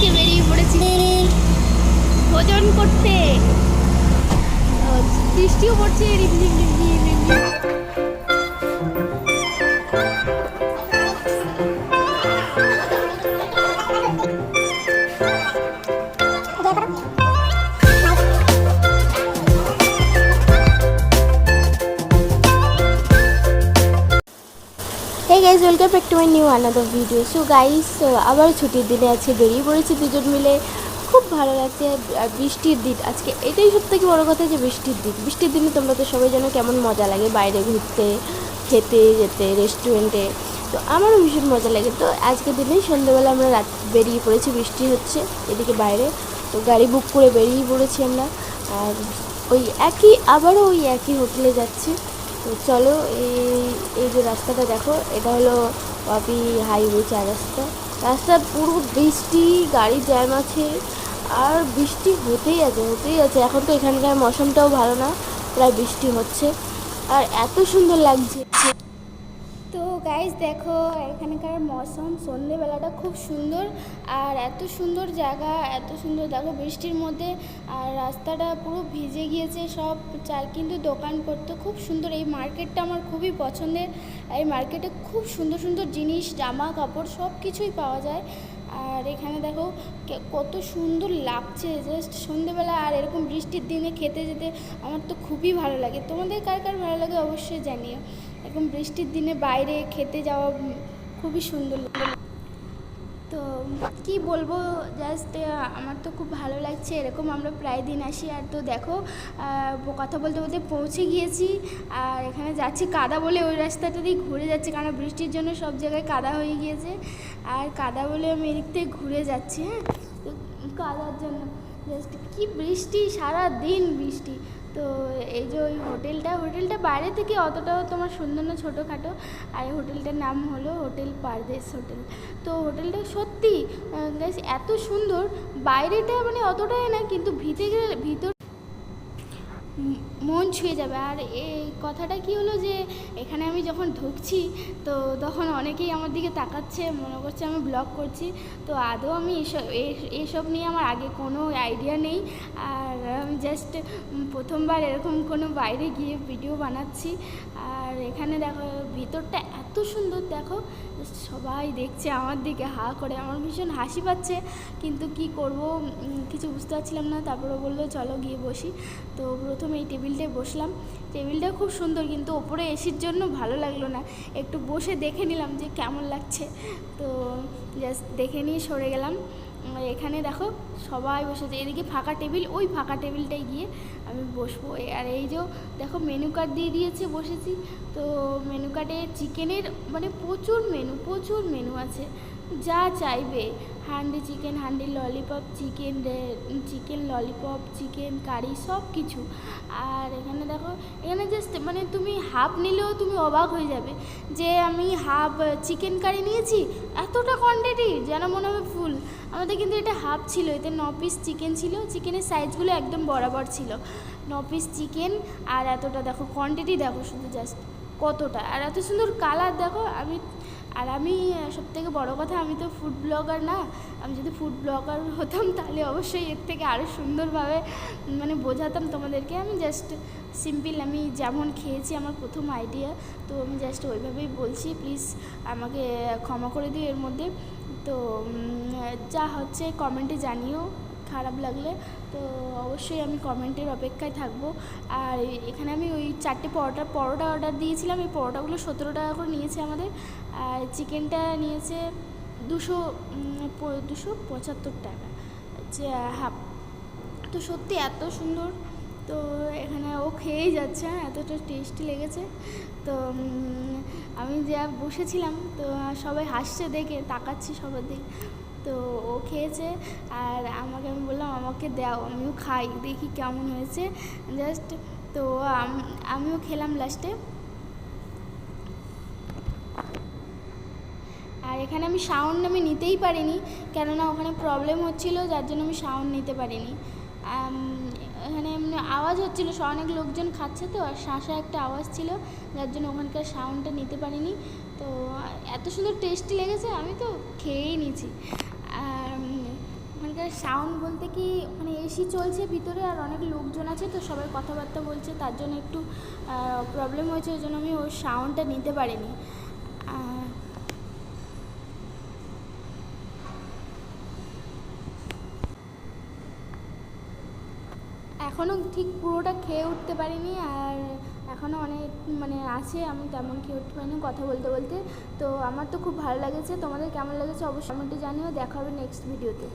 আজকে বেরিয়ে পড়েছি ভোজন করতে। বৃষ্টিও পড়ছে রিমঝিম রিমঝিম রিমঝিম। Hey guys, welcome back to my new another video. So guys, আবার ছুটির দিনে আছে বেরিয়ে পড়েছি দুজন মিলে। খুব ভালো লাগছে আর বৃষ্টির দিন আজকে, এটাই সবথেকে বড় কথা যে বৃষ্টির দিনে তোমরা তো সবাই জানো কেমন মজা লাগে বাইরে ঘুরতে, খেতে যেতে, রেস্টুরেন্টে। তো আমারও ভীষণ মজা লাগে। তো আজকের দিনে সন্ধ্যাবেলা আমরা বেরিয়ে পড়েছি, বৃষ্টি হচ্ছে এদিকে বাইরে। তো গাড়ি বুক করে বেরিয়ে পড়েছি আমরা, আর আবারও ওই একই হোটেলে যাচ্ছি। তো চলো, এই যে রাস্তাটা দেখো, এটা হলো ওয়াপি হাইওয়ে 4 রাস্তা পুরো বৃষ্টি, গাড়ি জ্যাম আছে, আর বৃষ্টি হতেই আছে। এখন তো এখানকার মৌসুমটাও ভালো না, প্রায় বৃষ্টি হচ্ছে, আর এত সুন্দর লাগছে। তো গাইস দেখো, এখানকার মৌসুম সন্ধ্যেবেলাটা খুব সুন্দর, আর এত সুন্দর জায়গা, এত সুন্দর দেখো বৃষ্টির মধ্যে, আর রাস্তাটা পুরো ভিজে গিয়েছে সব কিন্তু দোকানপত্র খুব সুন্দর। এই মার্কেটটা আমার খুবই পছন্দের। এই মার্কেটে খুব সুন্দর সুন্দর জিনিস, জামা কাপড় সব কিছুই পাওয়া যায়। আর এখানে দেখো কত সুন্দর লাগছে জাস্ট সন্ধ্যেবেলা, আর এরকম বৃষ্টির দিনে খেতে যেতে আমার তো খুবই ভালো লাগে। তোমাদের কার কার ভালো লাগে অবশ্যই জানিও। এরকম বৃষ্টির দিনে বাইরে খেতে যাওয়া খুবই সুন্দর। তো কি বলবো, জাস্ট আমার তো খুব ভালো লাগছে। এরকম আমরা প্রায় দিন আসি। আর তো দেখো, কথা বলতে বলতে পৌঁছে গিয়েছি, আর এখানে যাচ্ছি কাদা বলে ওই রাস্তাটা দিয়ে ঘুরে যাচ্ছি, কারণ বৃষ্টির জন্য সব জায়গায় কাদা হয়ে গিয়েছে। আর কাদা বলে আমি এদিক থেকে ঘুরে যাচ্ছি। হ্যাঁ, তো কাদার জন্য জাস্ট কি বৃষ্টি, সারা দিন বৃষ্টি। তো এই যে ওই হোটেলটা বাইরে থেকে অতটাও তোমার সুন্দর না, ছোটোখাটো। আর এই হোটেলটার নাম হলো হোটেল পারদেশ হোটেল। তো হোটেলটা সত্যি এত সুন্দর, বাইরেটা মানে অতটাই না, কিন্তু ভিতর মন ছুঁয়ে যাবে। আর এই কথাটা কি হলো যে এখানে আমি যখন ঢুকছি, তো তখন অনেকেই আমার দিকে তাকাচ্ছে, মনে করছে আমি ব্লগ করছি। তো আদৌ আমি এইসব নিয়ে আমার আগে কোনো আইডিয়া নেই, আর আমি জাস্ট প্রথমবার এরকম কোনো বাইরে গিয়ে ভিডিও বানাচ্ছি। আর এখানে দেখো ভিতরটা এত সুন্দর, দেখো সবাই দেখছে আমার দিকে হা করে। আমার ভীষণ হাসি পাচ্ছে, কিন্তু কি করব কিছু বুঝতে পারছিলাম না। তারপরে বললো চলো গিয়ে বসি। তো প্রথমে এই টেবিলটায় বসলাম। টেবিলটা খুব সুন্দর, কিন্তু ওপরে এসির জন্য ভালো লাগলো না। একটু বসে দেখে নিলাম যে কেমন লাগছে। তো জাস্ট দেখে নিয়ে সরে গেলাম। এখানে দেখো সবাই বসেছে, এদিকে ফাঁকা টেবিল, ওই ফাঁকা টেবিলটায় গিয়ে আমি বসবো। আর এই যে দেখো মেনু কার্ড দিয়ে দিয়েছে, বসেছি। তো মেনু কার্ডে চিকেনের মানে প্রচুর মেনু আছে, যা চাইবে। Handi chicken, handi lollipop, chicken lollipop, chicken curry, সব কিছু। আর এখানে দেখো, এখানে জাস্ট মানে তুমি হাফ নিলেও তুমি অবাক হয়ে যাবে যে আমি হাফ চিকেন কারি নিয়েছি, এতটা কোয়ান্টিটি যেন মনে হবে ফুল। আমাদের কিন্তু এটা হাফ ছিল, এতে 9 পিস চিকেন ছিল। চিকেনের সাইজগুলো একদম বরাবর ছিল, 9 পিস চিকেন। আর এতটা দেখো কোয়ান্টিটি, দেখো শুধু জাস্ট কতটা, আর এত সুন্দর কালার দেখো। আমি সবথেকে বড় কথা, আমি তো ফুড ব্লগার না। আমি যদি ফুড ব্লগার হতাম তাহলে অবশ্যই এর থেকে আরও সুন্দরভাবে মানে বোঝাতাম তোমাদেরকে। আমি জাস্ট সিম্পল, আমি যেমন খেয়েছি আমার প্রথম আইডিয়া, তো আমি জাস্ট ওইভাবেই বলছি। প্লিজ আমাকে ক্ষমা করে দিও এর মধ্যে। তো যা হচ্ছে কমেন্টে জানিও খারাপ লাগলে। তো অবশ্যই আমি কমেন্টের অপেক্ষায় থাকবো। আর এখানে আমি ওই 4টে পরোটা অর্ডার দিয়েছিলাম। এই পরোটাগুলো 17 টাকা করে নিয়েছে আমাদের। আর চিকেনটা নিয়েছে 275 টাকা যে হাফ। তো সত্যি এত সুন্দর। তো এখানে ও খেয়েই যাচ্ছে, এতটা টেস্টি লেগেছে। তো আমি যা বসেছিলাম, তো সবাই হাসছে দেখে, তাকাচ্ছি সবার দিকে। তো ও খেয়েছে, আর আমি বললাম আমাকে দাও, আমিও খাই, দেখি কেমন হয়েছে জাস্ট। তো আমিও খেলাম লাস্টে। আর এখানে আমি সাউন্ড নিতেই পারিনি, কেননা ওখানে প্রবলেম হচ্ছিলো, যার জন্য আমি সাউন্ড নিতে পারিনি। এখানে এমনি আওয়াজ হচ্ছিলো, অনেক লোকজন খাচ্ছে, তো আর শাঁসা একটা আওয়াজ ছিল, যার জন্য ওখানকার সাউন্ডটা নিতে পারিনি। তো এত সুন্দর টেস্টি লেগেছে, আমি তো খেয়েই নিয়েছি। আর সাউন্ড বলতে কি মানে এসি চলছে ভিতরে আর অনেক লোকজন আছে, তো সবাই কথাবার্তা বলছে, তার জন্য একটু প্রবলেম হয়েছে, ওই জন্য আমি ওর সাউন্ডটা নিতে পারিনি। এখনও ঠিক পুরোটা খেয়ে উঠতে পারিনি, আর এখনও অনেক মানে আছে, আমি তেমন খেয়ে উঠতে পারিনি কথা বলতে বলতে। তো আমার তো খুব ভালো লেগেছে, তোমাদের কেমন লেগেছে অবশ্যই কমেন্টে জানিও। দেখা হবে নেক্সট ভিডিওতে।